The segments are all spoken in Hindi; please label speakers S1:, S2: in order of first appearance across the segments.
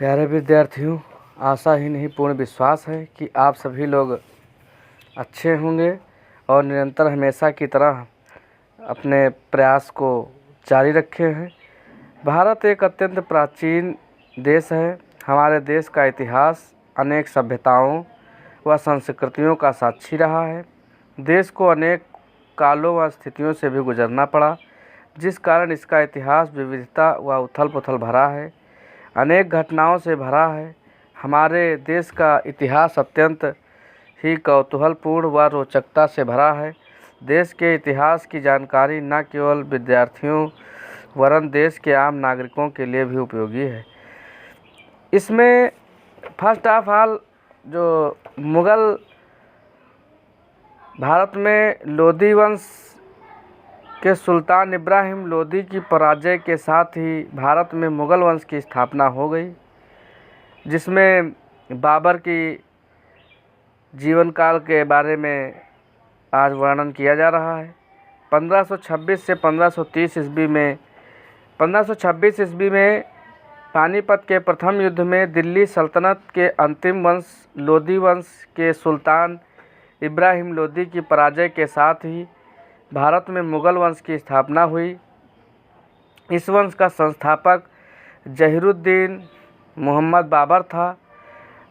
S1: प्यारे विद्यार्थियों, आशा ही नहीं पूर्ण विश्वास है कि आप सभी लोग अच्छे होंगे और निरंतर हमेशा की तरह अपने प्रयास को जारी रखे हैं। भारत एक अत्यंत प्राचीन देश है। हमारे देश का इतिहास अनेक सभ्यताओं व संस्कृतियों का साक्षी रहा है। देश को अनेक कालों व स्थितियों से भी गुजरना पड़ा, जिस कारण इसका इतिहास विविधता व उथल पुथल भरा है, अनेक घटनाओं से भरा है। हमारे देश का इतिहास अत्यंत ही कौतूहलपूर्ण व रोचकता से भरा है। देश के इतिहास की जानकारी न केवल विद्यार्थियों वरन देश के आम नागरिकों के लिए भी उपयोगी है। इसमें फर्स्ट ऑफ ऑल जो मुग़ल भारत में लोदी वंश के सुल्तान इब्राहिम लोदी की पराजय के साथ ही भारत में मुग़ल वंश की स्थापना हो गई, जिसमें बाबर की जीवन काल के बारे में आज वर्णन किया जा रहा है। 1526 से 1530 ईस्वी में 1526 ईस्वी में पानीपत के प्रथम युद्ध में दिल्ली सल्तनत के अंतिम वंश लोदी वंश के सुल्तान इब्राहिम लोदी की पराजय के साथ ही भारत में मुग़ल वंश की स्थापना हुई। इस वंश का संस्थापक जहीरुद्दीन मोहम्मद बाबर था।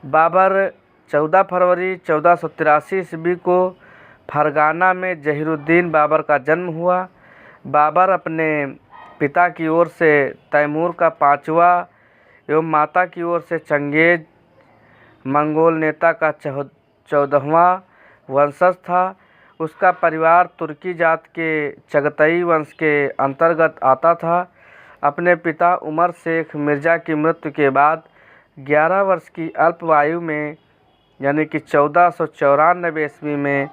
S1: बाबर 14 फरवरी 1483 ईस्वी को फरगाना में जहीरुद्दीन बाबर का जन्म हुआ। बाबर अपने पिता की ओर से तैमूर का 5वां एवं माता की ओर से चंगेज मंगोल नेता का 14वां वंशज था। उसका परिवार तुर्की जात के चगतई वंश के अंतर्गत आता था। अपने पिता उमर शेख मिर्ज़ा की मृत्यु के बाद 11 वर्ष की अल्पवायु में यानी कि 1494 ईस्वी में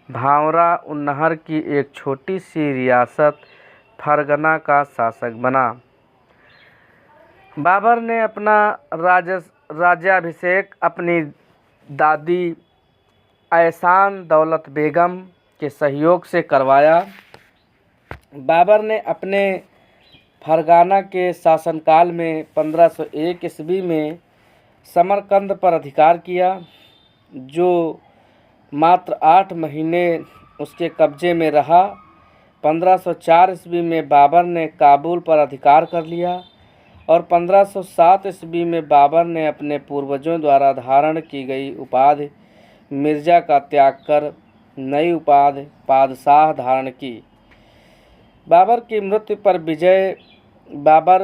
S1: भांवरा उन्नहर की एक छोटी सी रियासत फरगना का शासक बना। बाबर ने अपना राज्याभिषेक अपनी दादी एहसान दौलत बेगम के सहयोग से करवाया। बाबर ने अपने फरगाना के शासनकाल में 1501 ईस्वी में समरकंद पर अधिकार किया, जो मात्र 8 महीने उसके कब्जे में रहा। 1504 ईस्वी में बाबर ने काबुल पर अधिकार कर लिया और 1507 ईस्वी में बाबर ने अपने पूर्वजों द्वारा धारण की गई उपाधि मिर्ज़ा का त्याग कर नई उपाधि बादशाह धारण की। बाबर की मृत्यु पर विजय बाबर